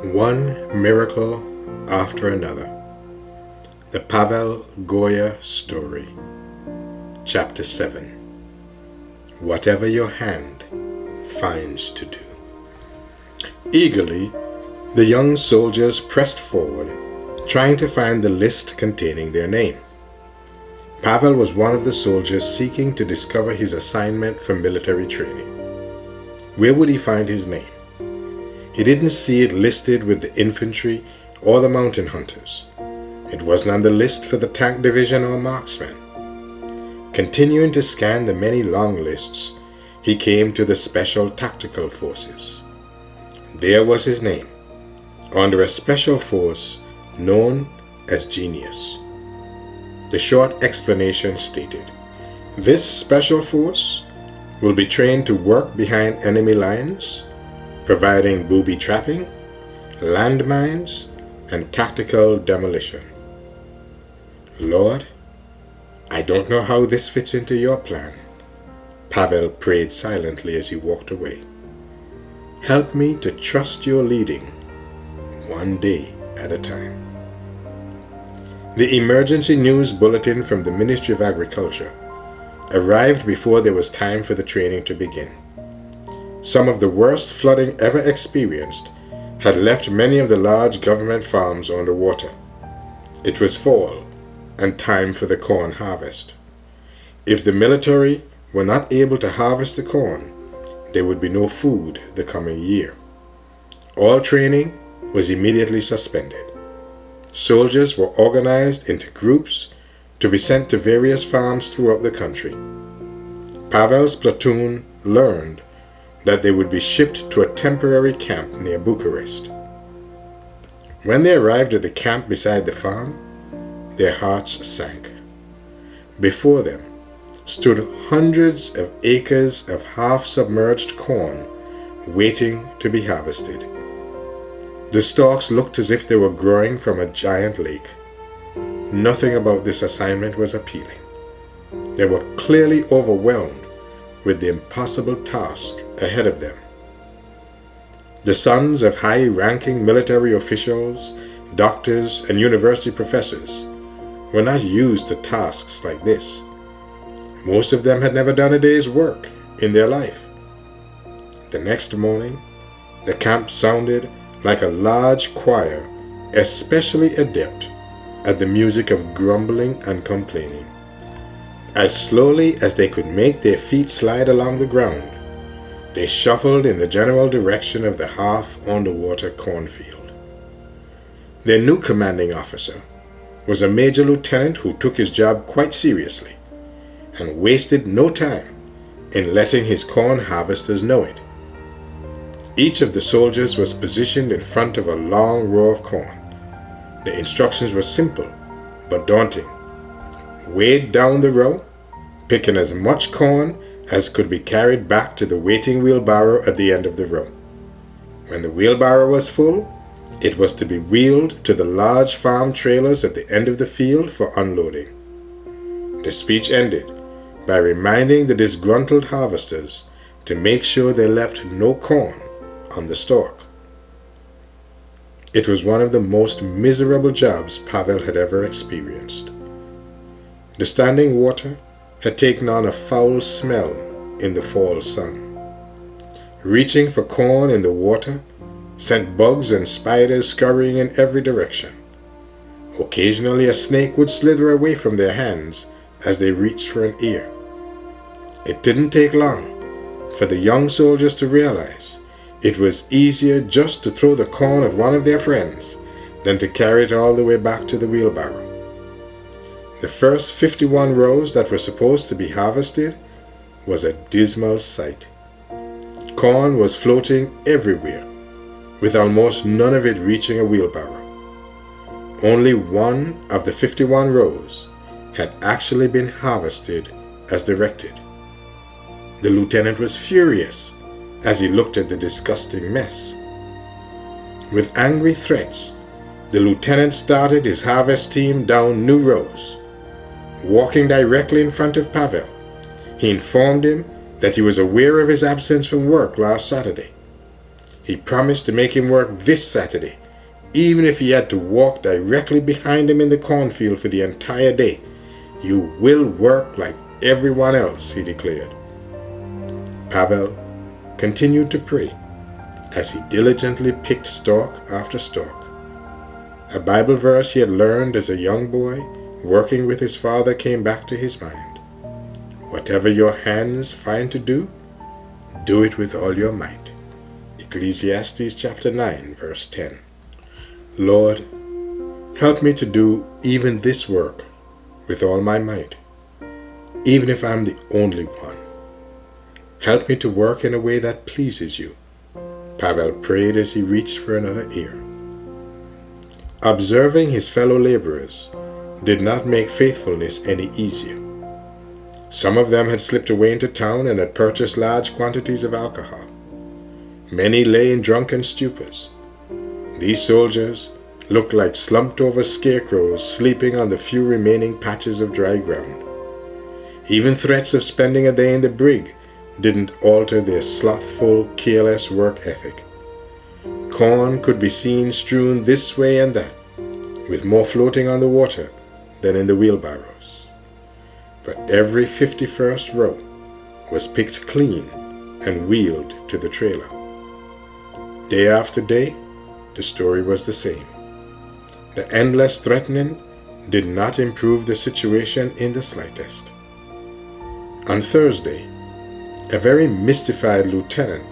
One miracle after another. The Pavel Goya story. Chapter 7. Whatever your hand finds to do. Eagerly, the young soldiers pressed forward, trying to find the list containing their name. Pavel was one of the soldiers seeking to discover his assignment for military training. Where would he find his name? He didn't see it listed with the infantry or the mountain hunters. It wasn't on the list for the tank division or marksmen. Continuing to scan the many long lists, he came to the special tactical forces. There was his name, under a special force known as Genius. The short explanation stated, "This special force will be trained to work behind enemy lines, providing booby trapping, landmines, and tactical demolition." "Lord, I don't know how this fits into your plan," Pavel prayed silently as he walked away. "Help me to trust your leading, one day at a time." The emergency news bulletin from the Ministry of Agriculture arrived before there was time for the training to begin. Some of the worst flooding ever experienced had left many of the large government farms underwater. It was fall and time for the corn harvest. If the military were not able to harvest the corn, there would be no food the coming year. All training was immediately suspended. Soldiers were organized into groups to be sent to various farms throughout the country. Pavel's platoon learned that they would be shipped to a temporary camp near Bucharest. When they arrived at the camp beside the farm, their hearts sank. Before them stood hundreds of acres of half-submerged corn waiting to be harvested. The stalks looked as if they were growing from a giant lake. Nothing about this assignment was appealing. They were clearly overwhelmed with the impossible task ahead of them. The sons of high-ranking military officials, doctors, and university professors were not used to tasks like this. Most of them had never done a day's work in their life. The next morning, the camp sounded like a large choir, especially adept at the music of grumbling and complaining. As slowly as they could make their feet slide along the ground, they shuffled in the general direction of the half-underwater cornfield. Their new commanding officer was a major lieutenant who took his job quite seriously and wasted no time in letting his corn harvesters know it. Each of the soldiers was positioned in front of a long row of corn. The instructions were simple but daunting. Wade down the row, picking as much corn as could be carried back to the waiting wheelbarrow at the end of the row. When the wheelbarrow was full, it was to be wheeled to the large farm trailers at the end of the field for unloading. The speech ended by reminding the disgruntled harvesters to make sure they left no corn on the stalk. It was one of the most miserable jobs Pavel had ever experienced. The standing water had taken on a foul smell in the fall sun. Reaching for corn in the water sent bugs and spiders scurrying in every direction. Occasionally a snake would slither away from their hands as they reached for an ear. It didn't take long for the young soldiers to realize it was easier just to throw the corn at one of their friends than to carry it all the way back to the wheelbarrow. The first 51 rows that were supposed to be harvested was a dismal sight. Corn was floating everywhere, with almost none of it reaching a wheelbarrow. Only one of the 51 rows had actually been harvested as directed. The lieutenant was furious as he looked at the disgusting mess. With angry threats, the lieutenant started his harvest team down new rows. Walking directly in front of Pavel, he informed him that he was aware of his absence from work last Saturday. He promised to make him work this Saturday, even if he had to walk directly behind him in the cornfield for the entire day. You will work like everyone else, he declared. Pavel continued to pray as he diligently picked stalk after stalk. A Bible verse he had learned as a young boy, working with his father, came back to his mind. Whatever your hands find to do, do it with all your might. Ecclesiastes chapter 9, verse 10. Lord, help me to do even this work with all my might, even if I'm the only one. Help me to work in a way that pleases you, Pavel prayed as he reached for another ear. Observing his fellow laborers did not make faithfulness any easier. Some of them had slipped away into town and had purchased large quantities of alcohol. Many lay in drunken stupors. These soldiers looked like slumped-over scarecrows sleeping on the few remaining patches of dry ground. Even threats of spending a day in the brig didn't alter their slothful, careless work ethic. Corn could be seen strewn this way and that, with more floating on the water than in the wheelbarrows. But every 51st row was picked clean and wheeled to the trailer. Day after day, the story was the same. The endless threatening did not improve the situation in the slightest. On Thursday, a very mystified lieutenant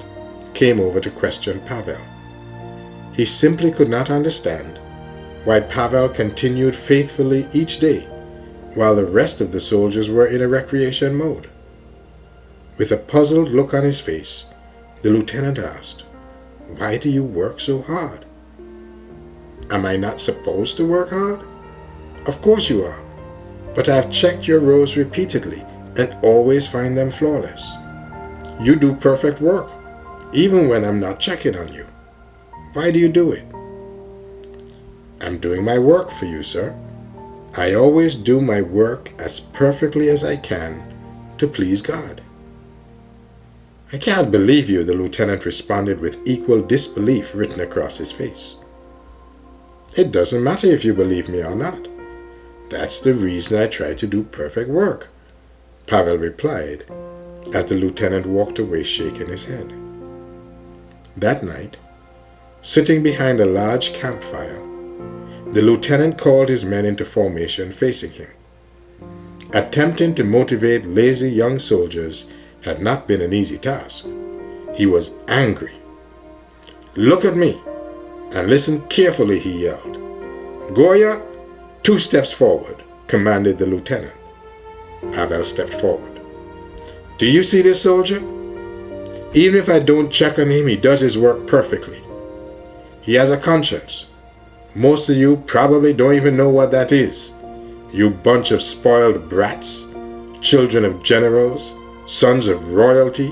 came over to question Pavel. He simply could not understand why Pavel continued faithfully each day while the rest of the soldiers were in a recreation mode. With a puzzled look on his face, the lieutenant asked, "Why do you work so hard?" "Am I not supposed to work hard?" "Of course you are, but I've checked your rows repeatedly and always find them flawless. You do perfect work, even when I'm not checking on you. Why do you do it?" "I'm doing my work for you, sir. I always do my work as perfectly as I can to please God." "I can't believe you," the lieutenant responded with equal disbelief written across his face. "It doesn't matter if you believe me or not. That's the reason I try to do perfect work," Pavel replied as the lieutenant walked away shaking his head. That night, sitting behind a large campfire, the lieutenant called his men into formation facing him. Attempting to motivate lazy young soldiers had not been an easy task. He was angry. "Look at me and listen carefully," he yelled. "Goya, 2 steps forward," commanded the lieutenant. Pavel stepped forward. "Do you see this soldier? Even if I don't check on him, he does his work perfectly. He has a conscience. Most of you probably don't even know what that is. You bunch of spoiled brats, children of generals, sons of royalty,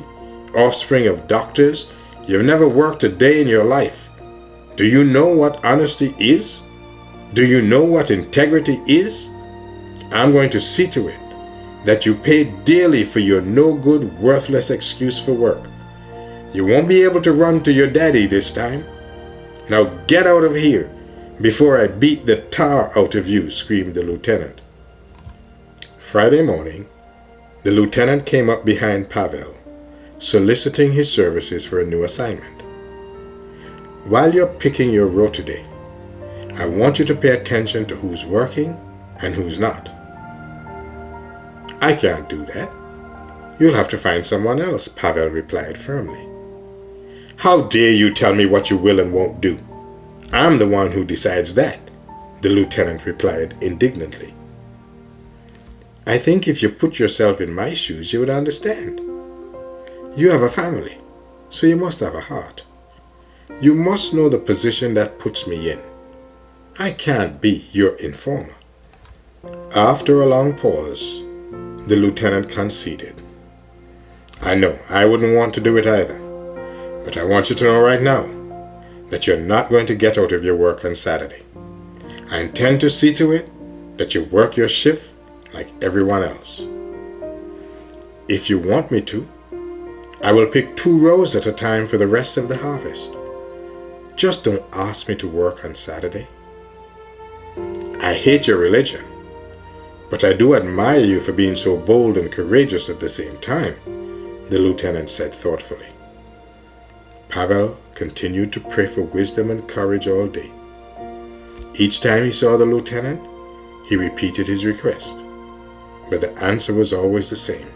offspring of doctors. You've never worked a day in your life. Do you know what honesty is? Do you know what integrity is? I'm going to see to it that you pay dearly for your no-good, worthless excuse for work. You won't be able to run to your daddy this time. Now get out of here before I beat the tar out of you," screamed the lieutenant. Friday morning, the lieutenant came up behind Pavel, soliciting his services for a new assignment. "While you're picking your row today, I want you to pay attention to who's working and who's not." "I can't do that. You'll have to find someone else," Pavel replied firmly. "How dare you tell me what you will and won't do? I'm the one who decides that," the lieutenant replied indignantly. "I think if you put yourself in my shoes, you would understand. You have a family, so you must have a heart. You must know the position that puts me in. I can't be your informer." After a long pause, the lieutenant conceded. "I know, I wouldn't want to do it either. But I want you to know right now that you're not going to get out of your work on Saturday. I intend to see to it that you work your shift like everyone else. If you want me to, I will pick 2 rows at a time for the rest of the harvest. Just don't ask me to work on Saturday. I hate your religion, but I do admire you for being so bold and courageous at the same time, the lieutenant said thoughtfully. Pavel continued to pray for wisdom and courage all day. Each time he saw the lieutenant, he repeated his request, but the answer was always the same.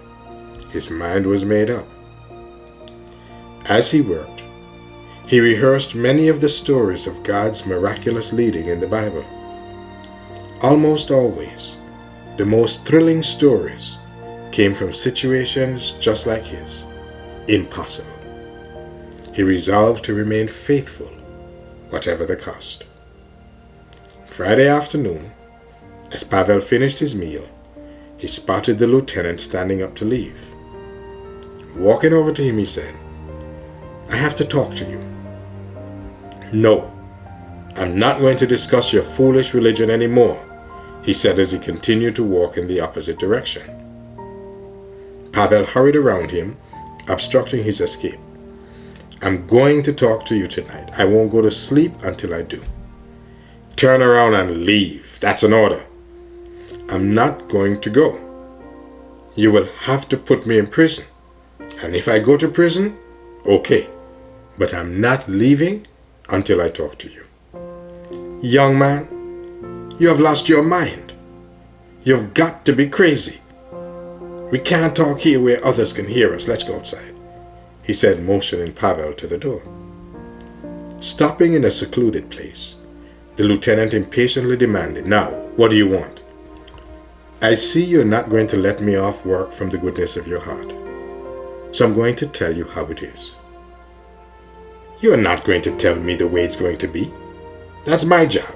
His mind was made up. As he worked, he rehearsed many of the stories of God's miraculous leading in the Bible. Almost always, the most thrilling stories came from situations just like his, impossible. He resolved to remain faithful, whatever the cost. Friday afternoon, as Pavel finished his meal, he spotted the lieutenant standing up to leave. Walking over to him, he said, "I have to talk to you." "No, I'm not going to discuss your foolish religion anymore," he said as he continued to walk in the opposite direction. Pavel hurried around him, obstructing his escape. "I'm going to talk to you tonight. I won't go to sleep until I do." "Turn around and leave. That's an order." "I'm not going to go. You will have to put me in prison. And if I go to prison, okay. But I'm not leaving until I talk to you." "Young man, you have lost your mind. You've got to be crazy. We can't talk here where others can hear us. Let's go outside," he said, motioning Pavel to the door. Stopping in a secluded place, the lieutenant impatiently demanded, "Now, what do you want?" "I see you're not going to let me off work from the goodness of your heart. So I'm going to tell you how it is." "You're not going to tell me the way it's going to be. That's my job.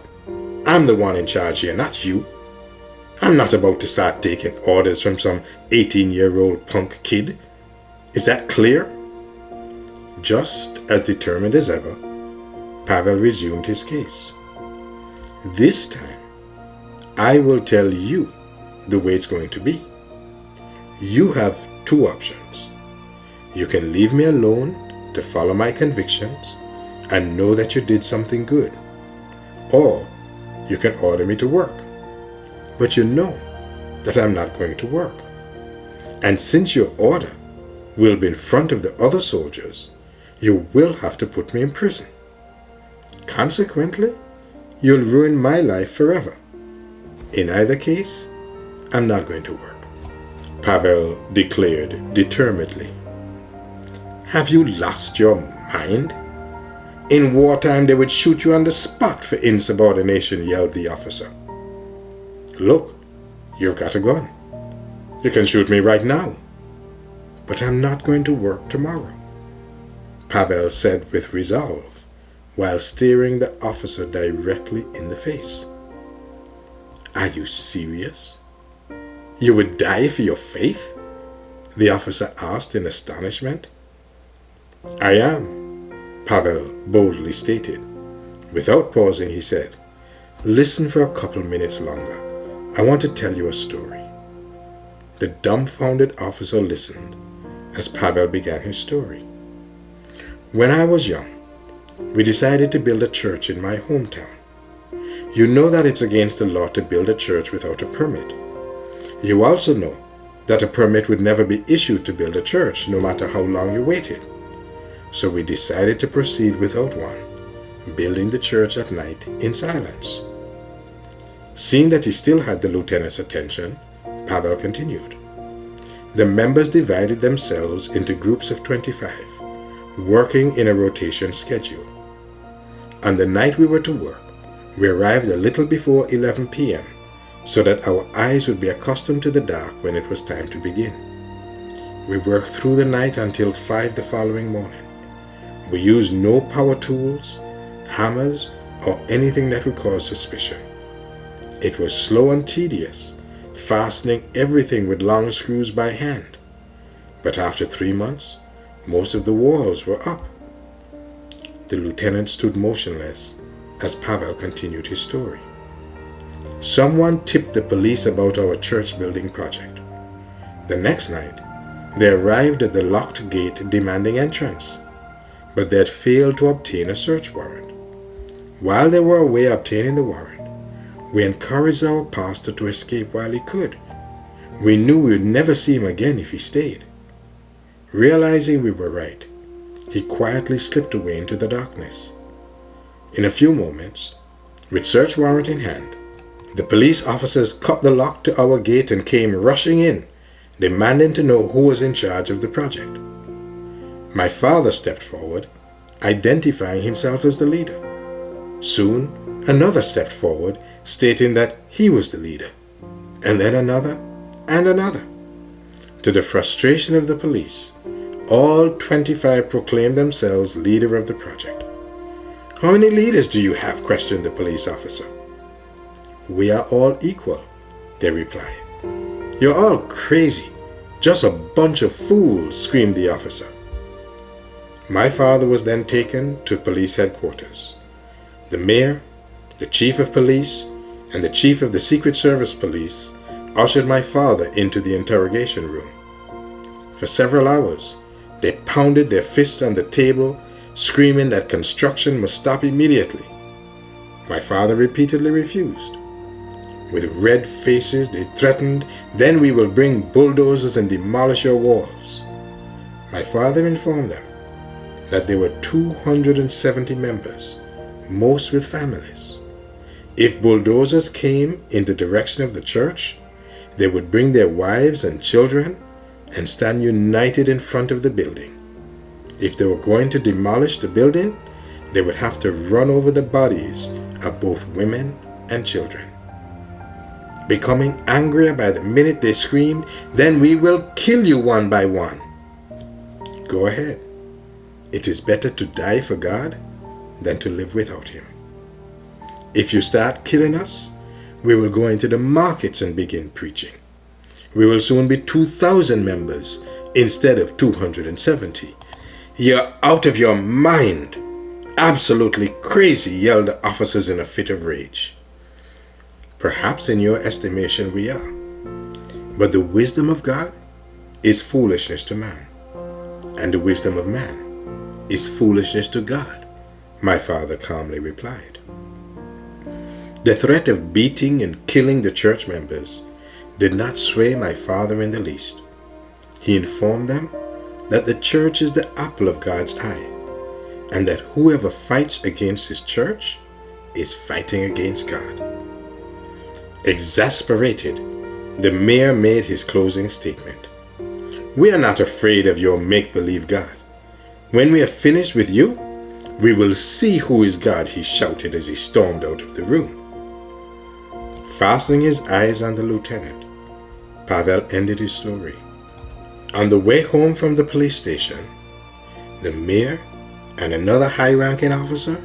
I'm the one in charge here, not you. I'm not about to start taking orders from some 18-year-old punk kid. Is that clear?" Just as determined as ever, Pavel resumed his case. "This time, I will tell you the way it's going to be. You have two options. You can leave me alone to follow my convictions and know that you did something good. Or you can order me to work. But you know that I'm not going to work. And since your order will be in front of the other soldiers, you will have to put me in prison. Consequently, you'll ruin my life forever. In either case, I'm not going to work," Pavel declared determinedly. "Have you lost your mind? In wartime, they would shoot you on the spot for insubordination," yelled the officer. "Look, you've got a gun. You can shoot me right now. But I'm not going to work tomorrow," Pavel said with resolve, while staring the officer directly in the face. "Are you serious? You would die for your faith?" the officer asked in astonishment. "I am," Pavel boldly stated. Without pausing, he said, "Listen for a couple minutes longer. I want to tell you a story." The dumbfounded officer listened as Pavel began his story. "When I was young, we decided to build a church in my hometown. You know that it's against the law to build a church without a permit. You also know that a permit would never be issued to build a church, no matter how long you waited. So we decided to proceed without one, building the church at night in silence." Seeing that he still had the lieutenant's attention, Pavel continued. "The members divided themselves into groups of 25, working in a rotation schedule. On the night we were to work, we arrived a little before 11 p.m. so that our eyes would be accustomed to the dark when it was time to begin. We worked through the night until 5 the following morning. We used no power tools, hammers, or anything that would cause suspicion. It was slow and tedious, fastening everything with long screws by hand. But after 3 months, most of the walls were up." The lieutenant stood motionless as Pavel continued his story. "Someone tipped the police about our church building project. The next night, they arrived at the locked gate demanding entrance. but they had failed to obtain a search warrant. While they were away obtaining the warrant, we encouraged our pastor to escape while he could. We knew we would never see him again if he stayed. Realizing we were right, he quietly slipped away into the darkness. In a few moments, with search warrant in hand, the police officers cut the lock to our gate and came rushing in, demanding to know who was in charge of the project. My father stepped forward, identifying himself as the leader. Soon, another stepped forward, stating that he was the leader, and then another and another. To the frustration of the police, all 25 proclaimed themselves leader of the project. "How many leaders do you have?" questioned the police officer. "We are all equal," they replied. "You're all crazy. Just a bunch of fools," screamed the officer. My father was then taken to police headquarters. The mayor, the chief of police, and the chief of the Secret Service police ushered my father into the interrogation room. For several hours, they pounded their fists on the table, screaming that construction must stop immediately. My father repeatedly refused. With red faces, they threatened, "Then we will bring bulldozers and demolish your walls." My father informed them that there were 270 members, most with families. If bulldozers came in the direction of the church, they would bring their wives and children and stand united in front of the building. If they were going to demolish the building, they would have to run over the bodies of both women and children. Becoming angrier by the minute, they screamed, "Then we will kill you one by one." Go ahead. It is better to die for God than to live without Him. If you start killing us, we will go into the markets and begin preaching. We will soon be 2,000 members instead of 270. "You're out of your mind! Absolutely crazy!" yelled the officers in a fit of rage. Perhaps in your estimation we are, but the wisdom of God is foolishness to man, and the wisdom of man is foolishness to God, my father calmly replied. The threat of beating and killing the church members did not sway my father in the least. He informed them that the church is the apple of God's eye, and that whoever fights against his church is fighting against God. Exasperated, the mayor made his closing statement. "We are not afraid of your make-believe God. When we are finished with you, we will see who is God," he shouted as he stormed out of the room. Fastening his eyes on the lieutenant, Pavel ended his story. On the way home from the police station, the mayor and another high-ranking officer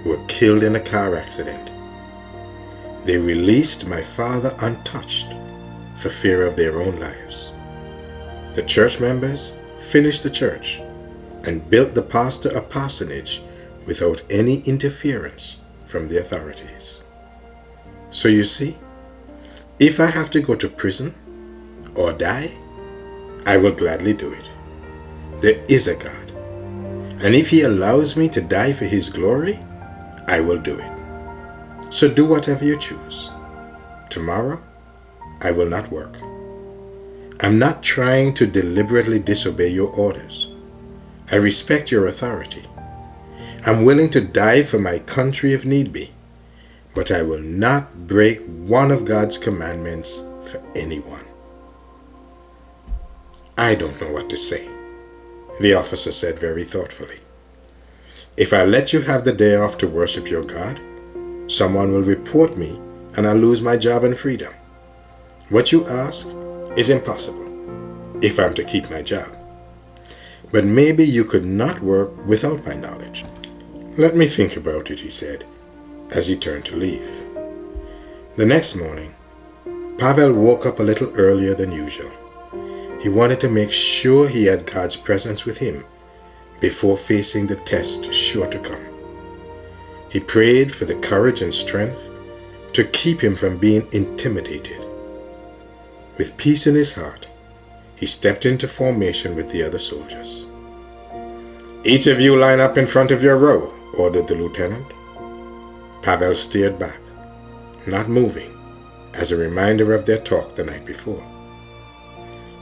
were killed in a car accident. They released my father untouched for fear of their own lives. The church members finished the church and built the pastor a parsonage without any interference from the authorities. So you see, if I have to go to prison or die, I will gladly do it. There is a God, and if He allows me to die for His glory, I will do it. So do whatever you choose. Tomorrow, I will not work. I'm not trying to deliberately disobey your orders. I respect your authority. I'm willing to die for my country if need be, but I will not break one of God's commandments for anyone. "I don't know what to say," the officer said very thoughtfully. "If I let you have the day off to worship your God, someone will report me and I'll lose my job and freedom. What you ask is impossible if I'm to keep my job. But maybe you could not work without my knowledge." "Let me think about it," he said, as he turned to leave. The next morning, Pavel woke up a little earlier than usual. He wanted to make sure he had God's presence with him before facing the test sure to come. He prayed for the courage and strength to keep him from being intimidated. With peace in his heart, he stepped into formation with the other soldiers. Each of you line up in front of your row, ordered the lieutenant. Pavel steered back, not moving, as a reminder of their talk the night before.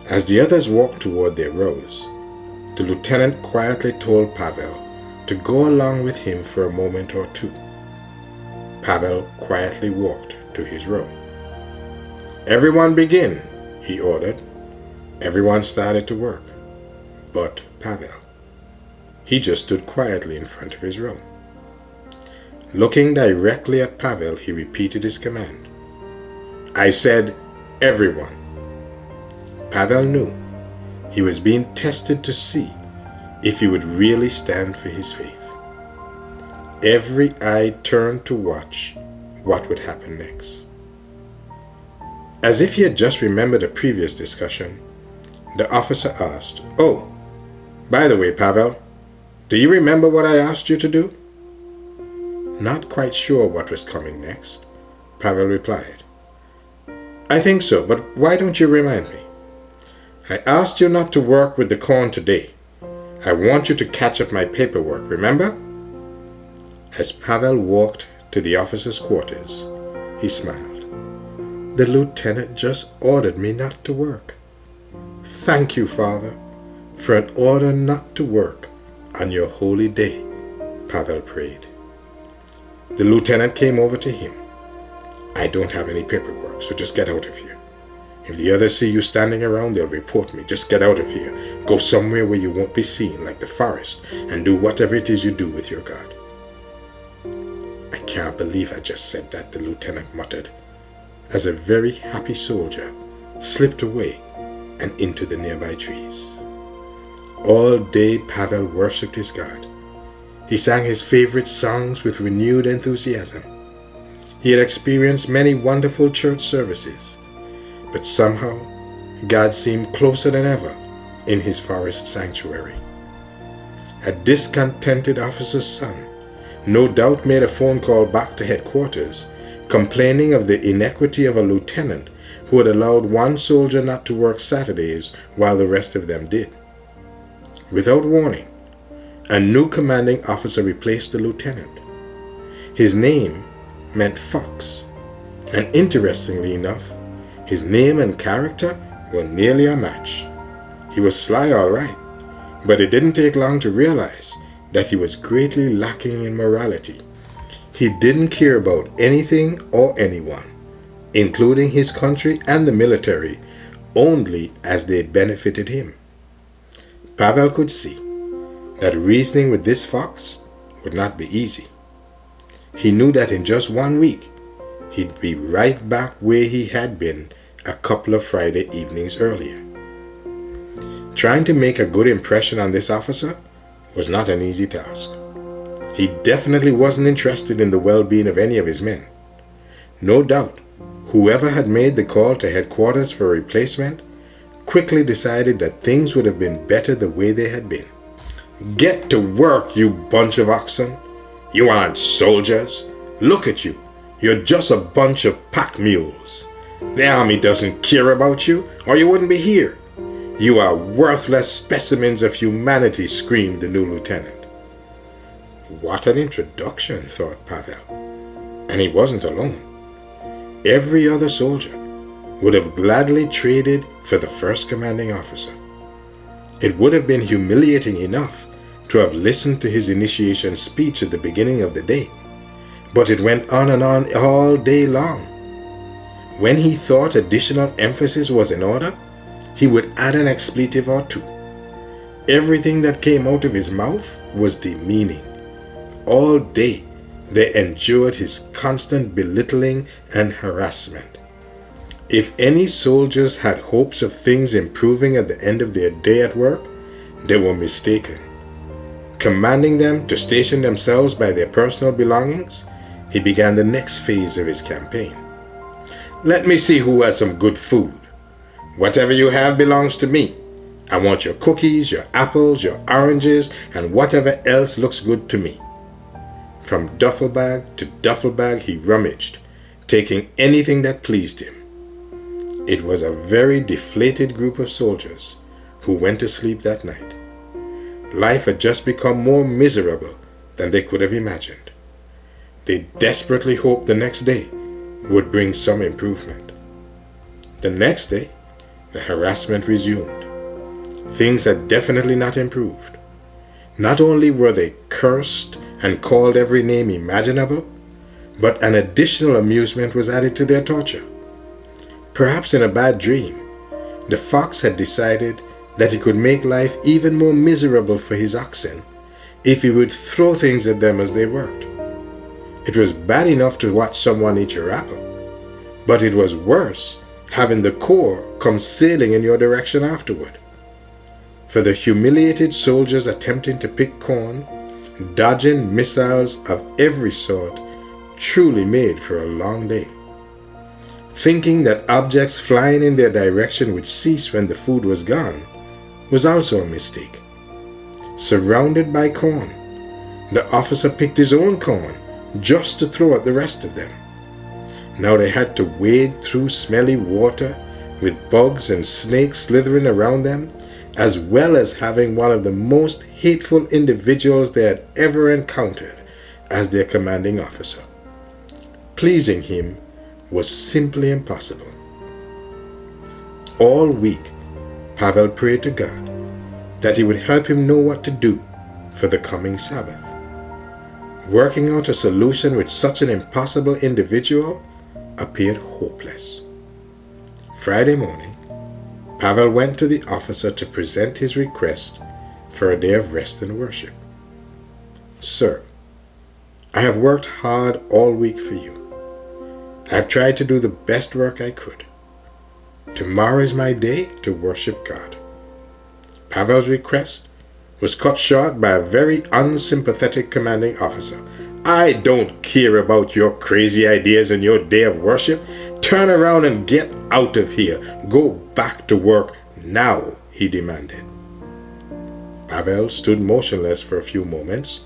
As the others walked toward their rows, the lieutenant quietly told Pavel to go along with him for a moment or two. Pavel quietly walked to his row. "Everyone begin," he ordered. Everyone started to work, but Pavel. He just stood quietly in front of his row. Looking directly at Pavel, he repeated his command. "I said, everyone." Pavel knew he was being tested to see if he would really stand for his faith. Every eye turned to watch what would happen next. As if he had just remembered a previous discussion, the officer asked, "Oh, by the way, Pavel, do you remember what I asked you to do?" Not quite sure what was coming next, Pavel replied, "I think so, but why don't you remind me? I asked you not to work with the corn today. I want you to catch up my paperwork, remember?" As Pavel walked to the officer's quarters, he smiled. "The lieutenant just ordered me not to work. Thank you, Father, for an order not to work on your holy day," Pavel prayed. The lieutenant came over to him. "I don't have any paperwork, so just get out of here. If the others see you standing around, they'll report me. Just get out of here. Go somewhere where you won't be seen, like the forest, and do whatever it is you do with your God." "I can't believe I just said that," the lieutenant muttered, as a very happy soldier slipped away and into the nearby trees. All day Pavel worshipped his God. He sang his favorite songs with renewed enthusiasm. He had experienced many wonderful church services, but somehow God seemed closer than ever in his forest sanctuary. A discontented officer's son no doubt made a phone call back to headquarters, complaining of the inequity of a lieutenant who had allowed one soldier not to work Saturdays while the rest of them did. Without warning, a new commanding officer replaced the lieutenant. His name meant Fox, and interestingly enough, his name and character were nearly a match. He was sly, all right, but it didn't take long to realize that he was greatly lacking in morality. He didn't care about anything or anyone, including his country and the military, only as they benefited him. Pavel could see that reasoning with this fox would not be easy. He knew that in just 1 week, he'd be right back where he had been a couple of Friday evenings earlier. Trying to make a good impression on this officer was not an easy task. He definitely wasn't interested in the well-being of any of his men. No doubt, whoever had made the call to headquarters for a replacement quickly decided that things would have been better the way they had been. "Get to work, you bunch of oxen. You aren't soldiers. Look at you. You're just a bunch of pack mules. The army doesn't care about you, or you wouldn't be here. You are worthless specimens of humanity," screamed the new lieutenant. What an introduction, thought Pavel. And he wasn't alone. Every other soldier would have gladly traded for the first commanding officer. It would have been humiliating enough to have listened to his initiation speech at the beginning of the day, but it went on and on all day long. When he thought additional emphasis was in order, he would add an expletive or two. Everything that came out of his mouth was demeaning. All day they endured his constant belittling and harassment. If any soldiers had hopes of things improving at the end of their day at work, they were mistaken. Commanding them to station themselves by their personal belongings, he began the next phase of his campaign. "Let me see who has some good food. Whatever you have belongs to me. I want your cookies, your apples, your oranges, and whatever else looks good to me." From duffel bag to duffel bag he rummaged, taking anything that pleased him. It was a very deflated group of soldiers who went to sleep that night. life had just become more miserable than they could have imagined. They desperately hoped the next day would bring some improvement. The next day, the harassment resumed. Things had definitely not improved. Not only were they cursed and called every name imaginable, but an additional amusement was added to their torture. Perhaps in a bad dream, the fox had decided that he could make life even more miserable for his oxen if he would throw things at them as they worked. It was bad enough to watch someone eat your apple, but it was worse having the core come sailing in your direction afterward. For the humiliated soldiers attempting to pick corn, dodging missiles of every sort truly made for a long day. Thinking that objects flying in their direction would cease when the food was gone was also a mistake. Surrounded by corn, the officer picked his own corn just to throw at the rest of them. Now they had to wade through smelly water with bugs and snakes slithering around them, as well as having one of the most hateful individuals they had ever encountered as their commanding officer. Pleasing him was simply impossible. All week, Pavel prayed to God that he would help him know what to do for the coming Sabbath. Working out a solution with such an impossible individual appeared hopeless. Friday morning, Pavel went to the officer to present his request for a day of rest and worship. Sir, I have worked hard all week for you. I have tried to do the best work I could. Tomorrow is my day to worship God. Pavel's request was cut short by a very unsympathetic commanding officer. I don't care about your crazy ideas and your day of worship. Turn around and get out of here. Go back to work now, he demanded. Pavel stood motionless for a few moments,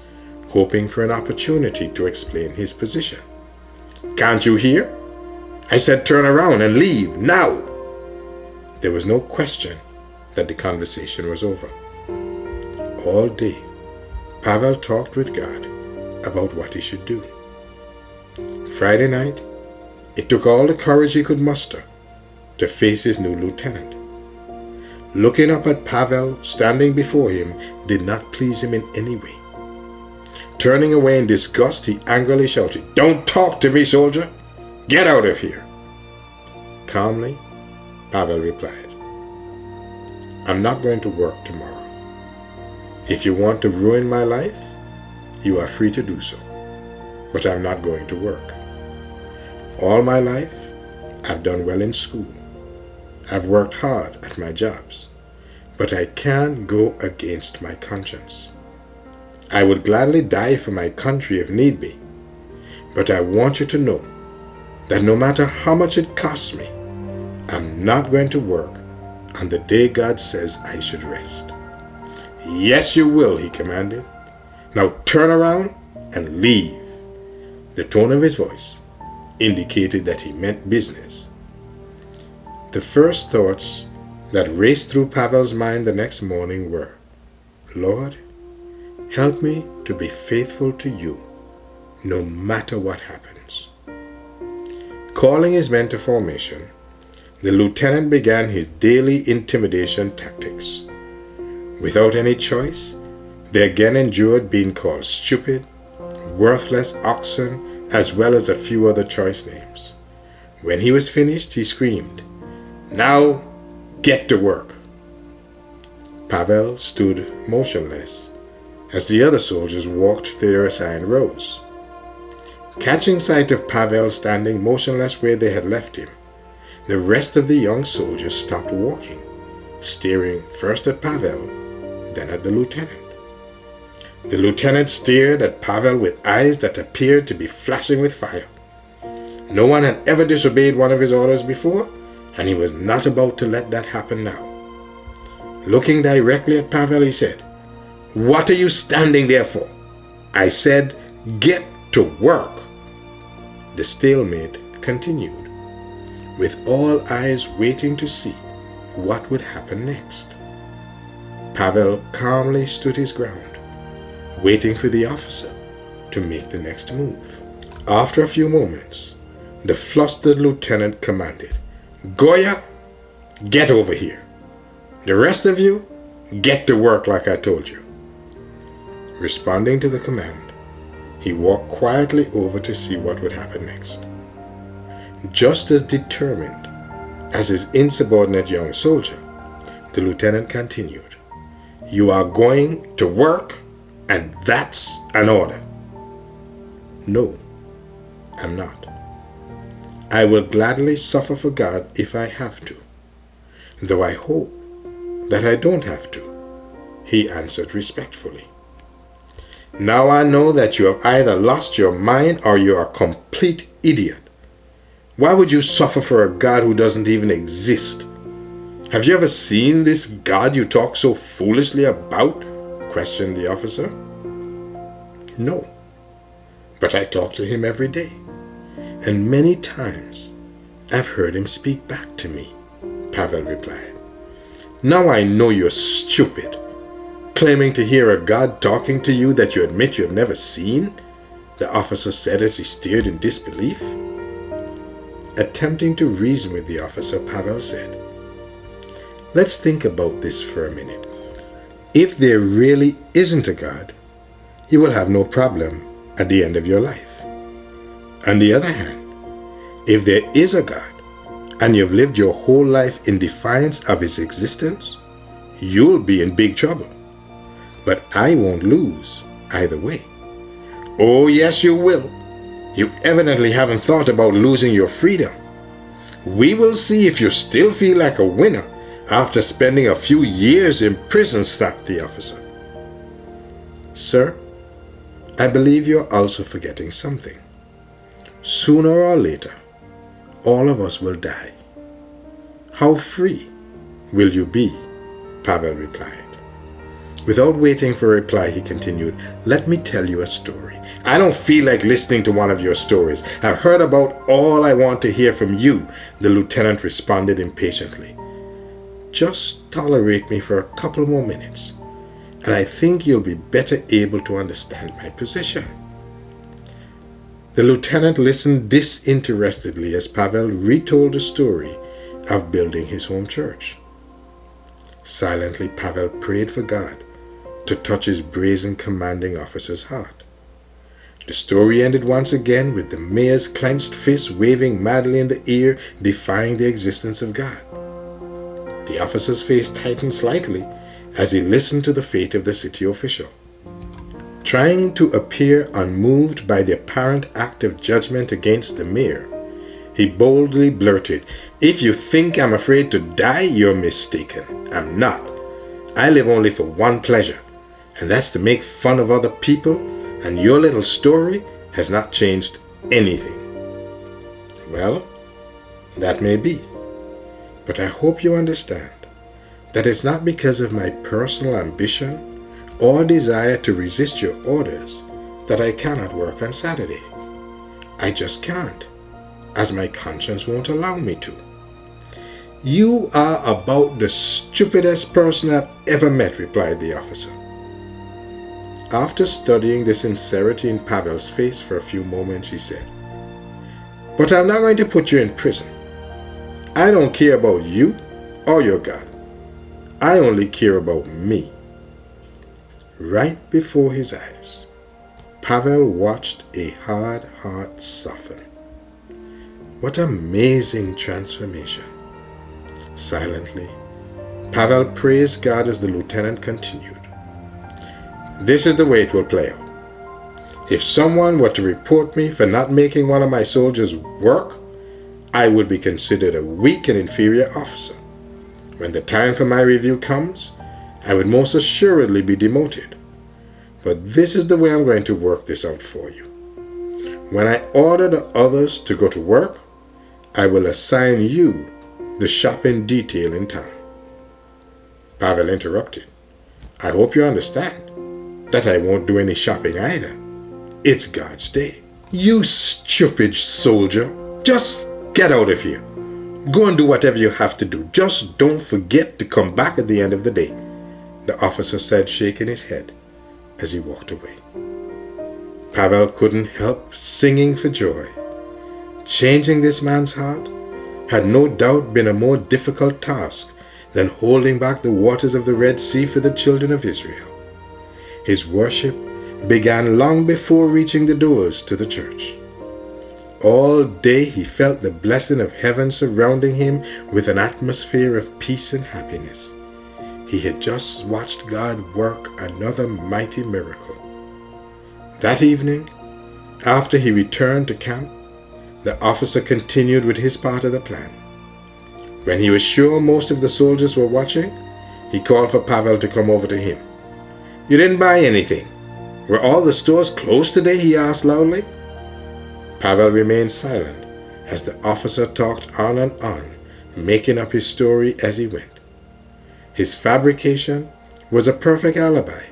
hoping for an opportunity to explain his position. Can't you hear? I said turn around and leave now. There was no question that the conversation was over. All day, Pavel talked with God about what he should do. Friday night, it took all the courage he could muster to face his new lieutenant. Looking up at Pavel standing before him did not please him in any way. Turning away in disgust, he angrily shouted, "Don't talk to me, soldier! Get out of here!" Calmly, Pavel replied, "I'm not going to work tomorrow. If you want to ruin my life, you are free to do so, but I'm not going to work. All my life, I've done well in school. I've worked hard at my jobs, but I can't go against my conscience. I would gladly die for my country if need be, but I want you to know that no matter how much it costs me, I'm not going to work on the day God says I should rest." "Yes, you will," he commanded. "Now turn around and leave." The tone of his voice indicated that he meant business. The first thoughts that raced through Pavel's mind the next morning were, "Lord, help me to be faithful to you, no matter what happens." Calling his men to formation, the lieutenant began his daily intimidation tactics. Without any choice, they again endured being called stupid, worthless oxen, as well as a few other choice names. When he was finished, he screamed, "Now get to work." Pavel stood motionless as the other soldiers walked to their assigned rows. Catching sight of Pavel standing motionless where they had left him, the rest of the young soldiers stopped walking, staring first at Pavel, then at the lieutenant. The lieutenant stared at Pavel with eyes that appeared to be flashing with fire. No one had ever disobeyed one of his orders before, and he was not about to let that happen now. Looking directly at Pavel, he said, "What are you standing there for? I said, get to work." The stalemate continued, with all eyes waiting to see what would happen next. Pavel calmly stood his ground, waiting for the officer to make the next move. After a few moments, the flustered lieutenant commanded, "Goya, get over here. The rest of you, get to work like I told you." Responding to the command, he walked quietly over to see what would happen next. Just as determined as his insubordinate young soldier, the lieutenant continued, "You are going to work, and that's an order." "No, I'm not. I will gladly suffer for God if I have to, though I hope that I don't have to," he answered respectfully. "Now I know that you have either lost your mind or you are a complete idiot. Why would you suffer for a God who doesn't even exist? Have you ever seen this God you talk so foolishly about?" questioned the officer. "No, but I talk to him every day, and many times I've heard him speak back to me," Pavel replied. "Now I know you're stupid, claiming to hear a God talking to you that you admit you have never seen," the officer said as he stared in disbelief. Attempting to reason with the officer, Pavel said, "Let's think about this for a minute. If there really isn't a God, you will have no problem at the end of your life. On the other hand, if there is a God, and you've lived your whole life in defiance of his existence, you'll be in big trouble. But I won't lose either way." "Oh, yes, you will. You evidently haven't thought about losing your freedom. We will see if you still feel like a winner after spending a few years in prison," snapped the officer. "Sir, I believe you're also forgetting something. Sooner or later, all of us will die. How free will you be?" Pavel replied. Without waiting for a reply, he continued, "Let me tell you a story." "I don't feel like listening to one of your stories. I've heard about all I want to hear from you," the lieutenant responded impatiently. "Just tolerate me for a couple more minutes, and I think you'll be better able to understand my position." The lieutenant listened disinterestedly as Pavel retold the story of building his home church. Silently, Pavel prayed for God to touch his brazen commanding officer's heart. The story ended once again with the mayor's clenched fist waving madly in the air, defying the existence of God. The officer's face tightened slightly as he listened to the fate of the city official. Trying to appear unmoved by the apparent act of judgment against the mayor, he boldly blurted, "If you think I'm afraid to die, you're mistaken. I'm not. I live only for one pleasure, and that's to make fun of other people, and your little story has not changed anything." "Well, that may be, but I hope you understand that it's not because of my personal ambition or desire to resist your orders that I cannot work on Saturday. I just can't, as my conscience won't allow me to." "You are about the stupidest person I've ever met," replied the officer. After studying the sincerity in Pavel's face for a few moments, he said, "But I'm not going to put you in prison. I don't care about you or your God. I only care about me." Right before his eyes, Pavel watched a hard heart soften. What amazing transformation! Silently, Pavel praised God as the lieutenant continued, "This is the way it will play out. If someone were to report me for not making one of my soldiers work, I would be considered a weak and inferior officer. When the time for my review comes, I would most assuredly be demoted. But this is the way I'm going to work this out for you. When I order the others to go to work, I will assign you the shopping detail in town." Pavel interrupted, "I hope you understand that I won't do any shopping either. It's God's day." "You stupid soldier, just get out of here. Go and do whatever you have to do. Just don't forget to come back at the end of the day," the officer said, shaking his head as he walked away. Pavel couldn't help singing for joy. Changing this man's heart had no doubt been a more difficult task than holding back the waters of the Red Sea for the children of Israel. His worship began long before reaching the doors to the church. All day he felt the blessing of heaven surrounding him with an atmosphere of peace and happiness. He had just watched God work another mighty miracle. That evening, after he returned to camp, the officer continued with his part of the plan. When he was sure most of the soldiers were watching, he called for Pavel to come over to him. "You didn't buy anything. Were all the stores closed today?" he asked loudly. Pavel remained silent as the officer talked on and on, making up his story as he went. His fabrication was a perfect alibi,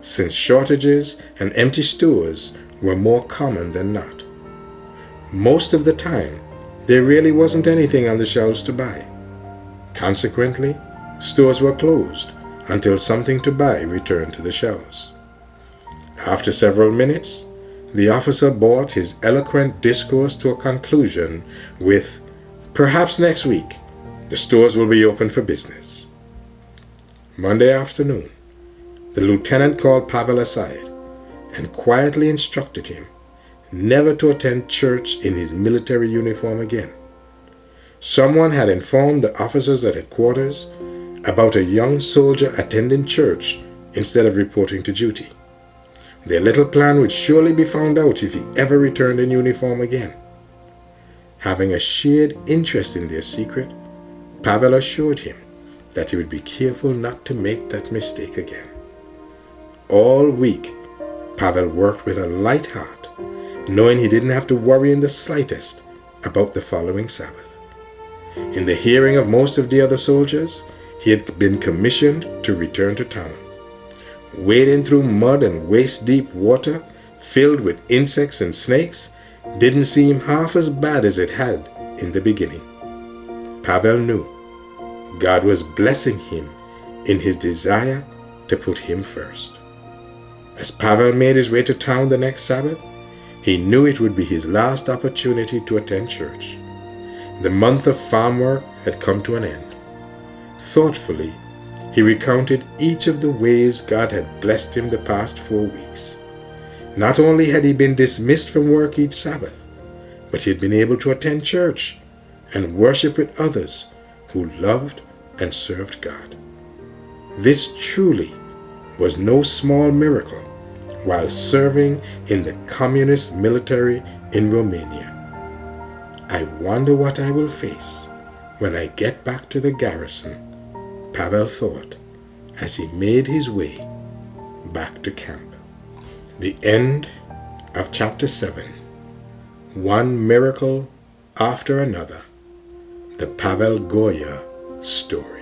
since shortages and empty stores were more common than not. Most of the time, there really wasn't anything on the shelves to buy. Consequently, stores were closed until something to buy returned to the shelves. After several minutes, the officer brought his eloquent discourse to a conclusion with, "Perhaps next week, the stores will be open for business." Monday afternoon, the lieutenant called Pavel aside and quietly instructed him never to attend church in his military uniform again. Someone had informed the officers at headquarters about a young soldier attending church instead of reporting to duty. Their little plan would surely be found out if he ever returned in uniform again. Having a shared interest in their secret, Pavel assured him that he would be careful not to make that mistake again. All week, Pavel worked with a light heart, knowing he didn't have to worry in the slightest about the following Sabbath. In the hearing of most of the other soldiers, he had been commissioned to return to town. Wading through mud and waist-deep water filled with insects and snakes didn't seem half as bad as it had in the beginning. Pavel knew God was blessing him in his desire to put him first. As Pavel made his way to town the next Sabbath, he knew it would be his last opportunity to attend church. The month of farm work had come to an end. Thoughtfully, he recounted each of the ways God had blessed him the past 4 weeks. Not only had he been dismissed from work each Sabbath, but he had been able to attend church and worship with others who loved and served God. This truly was no small miracle while serving in the communist military in Romania. "I wonder what I will face when I get back to the garrison," Pavel thought as he made his way back to camp. The end of chapter 7. One miracle after another. The Pavel Goya story.